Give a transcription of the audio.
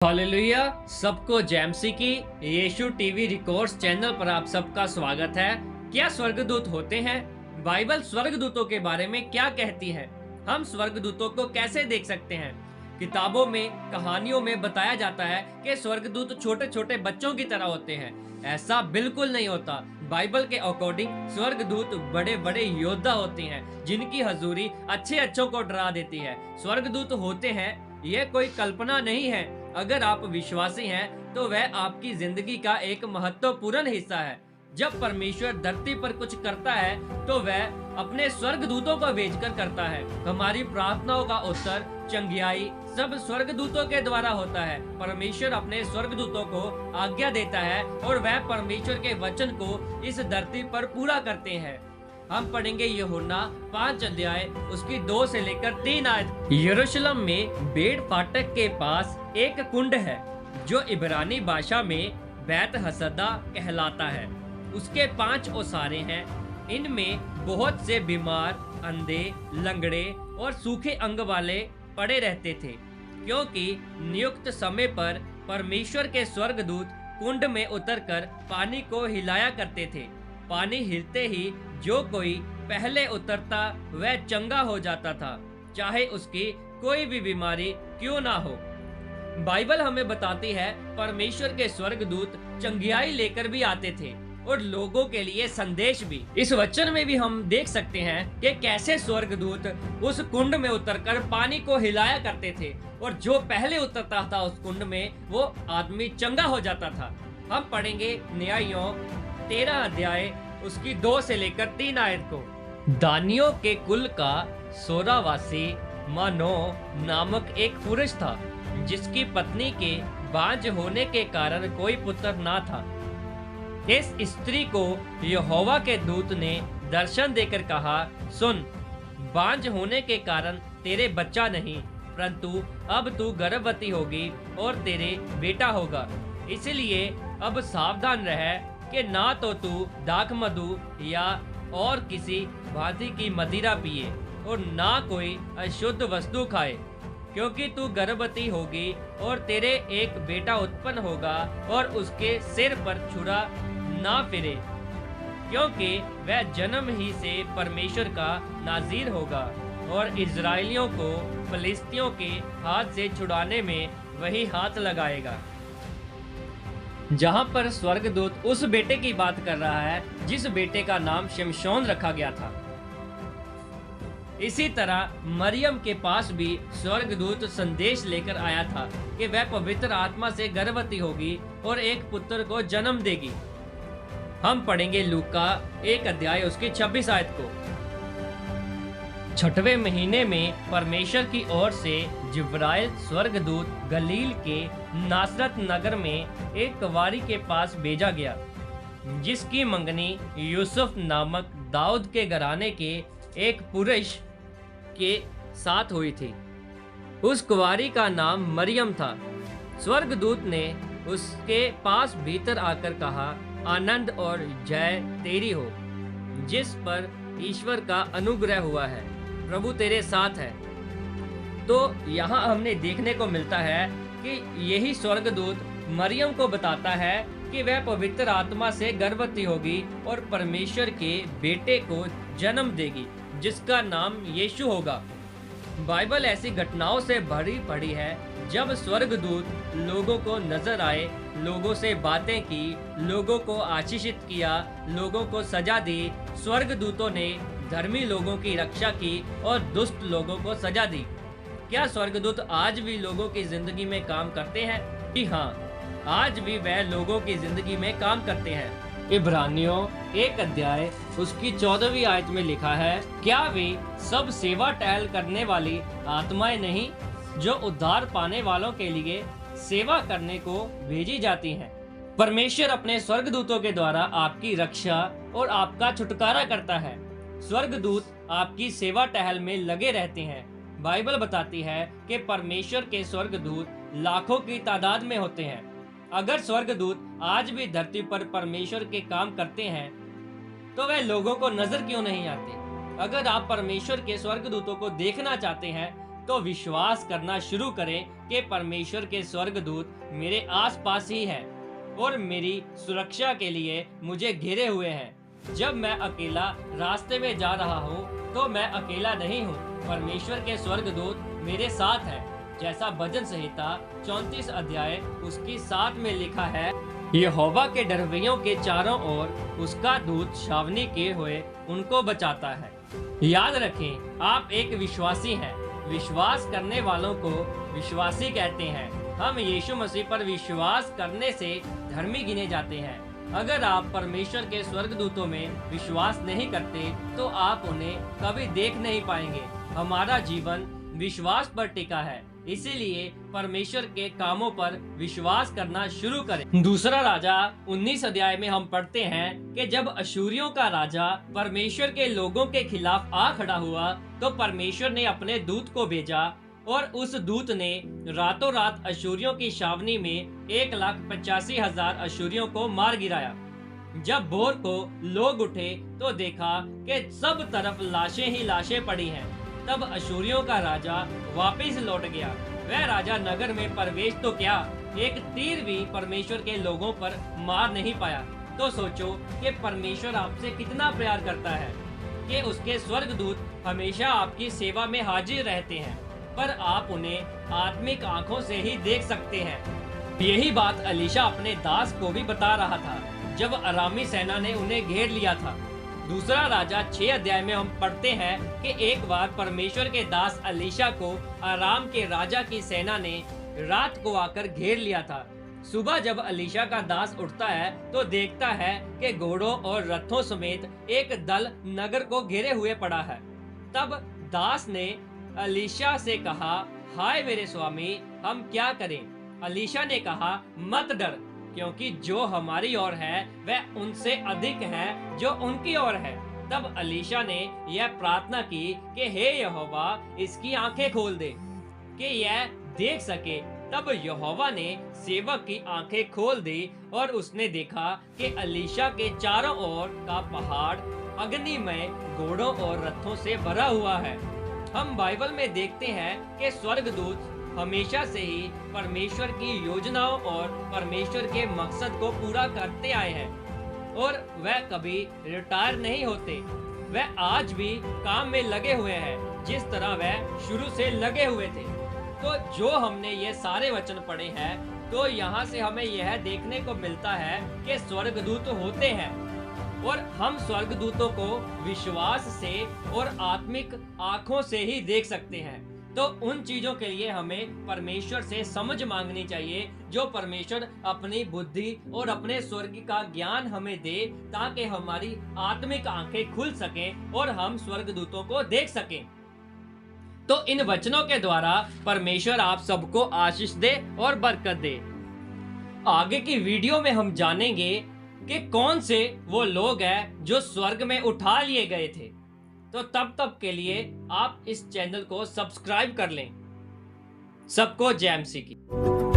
Hallelujah. सबको JMC की यीशु TV records channel पर आप सबका स्वागत है। क्या स्वर्गदूत होते हैं? बाइबल स्वर्गदूतों के बारे में क्या कहती है? हम स्वर्गदूतों को कैसे देख सकते हैं? किताबों में, कहानियों में बताया जाता है कि स्वर्गदूत छोटे छोटे बच्चों की तरह होते हैं। ऐसा बिल्कुल नहीं होता। बाइबल के अकॉर्डिंग स्वर्गदूत बड़े बड़े योद्धा होते हैं जिनकी हजूरी अच्छे अच्छों को डरा देती है। स्वर्गदूत होते हैं, यह कोई कल्पना नहीं है। अगर आप विश्वासी हैं तो वह आपकी जिंदगी का एक महत्वपूर्ण हिस्सा है। जब परमेश्वर धरती पर कुछ करता है तो वह अपने स्वर्गदूतों को भेजकर करता है। हमारी प्रार्थनाओं का उत्तर, चंगियाई सब स्वर्गदूतों के द्वारा होता है। परमेश्वर अपने स्वर्गदूतों को आज्ञा देता है और वह परमेश्वर के वचन को इस धरती पर पूरा करते हैं। हम पढ़ेंगे यूहन्ना 5 अध्याय उसकी 2 से लेकर 3 आयत। यरूशलेम में भेड़ फाटक के पास एक कुंड है जो इब्रानी भाषा में बैत हसदा कहलाता है। उसके 5 ओसारे हैं। इनमें बहुत से बीमार, अंधे, लंगड़े और सूखे अंग वाले पड़े रहते थे, क्योंकि नियुक्त समय पर परमेश्वर के स्वर्गदूत कुंड में उतरकर पानी को हिलाया करते थे। पानी हिलते ही जो कोई पहले उतरता वह चंगा हो जाता था, चाहे उसकी कोई भी बीमारी क्यों ना हो। बाइबल हमें बताती है परमेश्वर के स्वर्गदूत चंगियाई लेकर भी आते थे और लोगों के लिए संदेश भी। इस वचन में भी हम देख सकते हैं कि कैसे स्वर्गदूत उस कुंड में उतरकर पानी को हिलाया करते थे और जो पहले उतरता था उस कुंड में वो आदमी चंगा हो जाता था। हम पढ़ेंगे न्यायों 13 अध्याय उसकी 2 से लेकर 3 आयत को। दानियों के कुल का सोरावासी मानो नामक एक पुरुष था, जिसकी पत्नी के बांझ होने के कारण कोई पुत्र ना था। इस स्त्री को यहोवा के दूत ने दर्शन देकर कहा, सुन, बांझ होने के कारण तेरे बच्चा नहीं, परंतु अब तू गर्भवती होगी और तेरे बेटा होगा। इसलिए अब सावधान रह कि ना तो तू दाख मधु या और किसी भांति की मदिरा पिए और ना कोई अशुद्ध वस्तु खाए, क्योंकि तू गर्भवती होगी और तेरे एक बेटा उत्पन्न होगा और उसके सिर पर छुरा ना फिरे, क्योंकि वह जन्म ही से परमेश्वर का नाज़ीर होगा और इजराइलियों को फिलिस्तियों के हाथ से छुड़ाने में वही हाथ लगाएगा। जहां पर स्वर्गदूत उस बेटे की बात कर रहा है जिस बेटे का नाम शिमशोन रखा गया था। इसी तरह मरियम के पास भी स्वर्गदूत संदेश लेकर आया था कि वह पवित्र आत्मा से गर्भवती होगी और एक पुत्र को जन्म देगी। हम पढ़ेंगे लूका 1 अध्याय उसकी 26 आयत को। 6वें महीने में परमेश्वर की ओर से जिब्राइल स्वर्गदूत गलील के नासरत नगर में एक कुंवारी के पास भेजा गया, जिसकी मंगनी यूसुफ नामक दाऊद के घराने के एक पुरुष के साथ हुई थी। उस कुंवारी का नाम मरियम था। स्वर्गदूत ने उसके पास भीतर आकर कहा, आनंद और जय तेरी हो, जिस पर ईश्वर का अनुग्रह हुआ है, प्रभु तेरे साथ है। तो यहाँ हमने देखने को मिलता है कि यही स्वर्गदूत मरियम को बताता है कि वह पवित्र आत्मा से गर्भवती होगी और परमेश्वर के बेटे को जन्म देगी, जिसका नाम यीशु होगा। बाइबल ऐसी घटनाओं से भरी पड़ी है जब स्वर्गदूत लोगों को नजर आए, लोगों से बातें की, लोगों को आशीषित किया, लोगों को सजा दी। स्वर्गदूतों ने धर्मी लोगों की रक्षा की और दुष्ट लोगों को सजा दी। क्या स्वर्गदूत आज भी लोगों की जिंदगी में काम करते हैं? जी हाँ, आज भी वह लोगों की जिंदगी में काम करते हैं। इब्रानियों 1 अध्याय उसकी 14वीं आयत में लिखा है, क्या वे सब सेवा टहल करने वाली आत्माएं नहीं जो उद्धार पाने वालों के लिए सेवा करने को भेजी जाती हैं? परमेश्वर अपने स्वर्गदूतों के द्वारा आपकी रक्षा और आपका छुटकारा करता है। स्वर्गदूत आपकी सेवा टहल में लगे रहते हैं। बाइबल बताती है कि परमेश्वर के स्वर्गदूत लाखों की तादाद में होते हैं। अगर स्वर्गदूत आज भी धरती पर परमेश्वर के काम करते हैं तो वह लोगों को नजर क्यों नहीं आते? अगर आप परमेश्वर के स्वर्गदूतों को देखना चाहते हैं तो विश्वास करना शुरू करें कि परमेश्वर के स्वर्गदूत मेरे आसपास ही हैं और मेरी सुरक्षा के लिए मुझे घेरे हुए हैं। जब मैं अकेला रास्ते में जा रहा हूँ तो मैं अकेला नहीं हूँ, परमेश्वर के स्वर्गदूत मेरे साथ है। जैसा भजन संहिता 34 अध्याय उसकी 7 में लिखा है, यहोवा के डरवैयों के चारों ओर उसका दूत छावनी किए हुए उनको बचाता है। याद रखें, आप एक विश्वासी हैं। विश्वास करने वालों को विश्वासी कहते हैं। हम यीशु मसीह पर विश्वास करने से धर्मी गिने जाते हैं। अगर आप परमेश्वर के स्वर्गदूतों में विश्वास नहीं करते तो आप उन्हें कभी देख नहीं पाएंगे। हमारा जीवन विश्वास पर टिका है, इसीलिए परमेश्वर के कामों पर विश्वास करना शुरू करें। दूसरा राजा 19 अध्याय में हम पढ़ते हैं कि जब अशूरियों का राजा परमेश्वर के लोगों के खिलाफ आ खड़ा हुआ तो परमेश्वर ने अपने दूत को भेजा और उस दूत ने रातों रात अशूरियों की छावनी में 1,85,000 अशूरियों को मार गिराया। जब भोर को लोग उठे तो देखा कि सब तरफ लाशें ही लाशें पड़ी हैं। तब अशूरियों का राजा वापस लौट गया। वह राजा नगर में प्रवेश तो क्या, एक तीर भी परमेश्वर के लोगों पर मार नहीं पाया। तो सोचो कि परमेश्वर आपसे कितना प्यार करता है कि उसके स्वर्गदूत हमेशा आपकी सेवा में हाजिर रहते हैं, पर आप उन्हें आत्मिक आंखों से ही देख सकते हैं। यही बात अलीशा अपने दास को भी बता रहा था जब अरामी सेना ने उन्हें घेर लिया था। दूसरा राजा 6 अध्याय में हम पढ़ते हैं कि एक बार परमेश्वर के दास अलीशा को आराम के राजा की सेना ने रात को आकर घेर लिया था। सुबह जब अलीशा का दास उठता है तो देखता है कि घोड़ों और रथों समेत एक दल नगर को घेरे हुए पड़ा है। तब दास ने अलीशा से कहा, हाय मेरे स्वामी, हम क्या करें? अलीशा ने कहा, मत डर, क्योंकि जो हमारी ओर है वह उनसे अधिक है जो उनकी ओर है। तब अलीशा ने यह प्रार्थना की कि हे यहोवा, इसकी आंखें खोल दे कि यह देख सके। तब यहोवा ने सेवक की आंखें खोल दी और उसने देखा कि अलीशा के चारों ओर का पहाड़ अग्निमय घोड़ों और रथों से भरा हुआ है। हम बाइबल में देखते हैं कि स्वर्गदूत हमेशा से ही परमेश्वर की योजनाओं और परमेश्वर के मकसद को पूरा करते आए हैं और वह कभी रिटायर नहीं होते। वह आज भी काम में लगे हुए हैं जिस तरह वह शुरू से लगे हुए थे। तो जो हमने ये सारे वचन पढ़े हैं तो यहाँ से हमें यह देखने को मिलता है कि स्वर्गदूत होते हैं और हम स्वर्गदूतों को विश्वास से और आत्मिक आंखों से ही देख सकते हैं। तो उन चीजों के लिए हमें परमेश्वर से समझ मांगनी चाहिए जो परमेश्वर अपनी बुद्धि और अपने स्वर्ग का ज्ञान हमें दे, ताकि हमारी आत्मिक आंखें खुल सकें और हम स्वर्गदूतों को देख सकें। तो इन वचनों के द्वारा परमेश्वर आप सबको आशीष दे और बरकत दे। आगे की वीडियो में हम जानेंगे कि कौन से वो लोग हैं जो स्वर्ग में उठा लिए गए थे। तो तब तक के लिए आप इस चैनल को सब्सक्राइब कर लें। सबको जय मसीह की।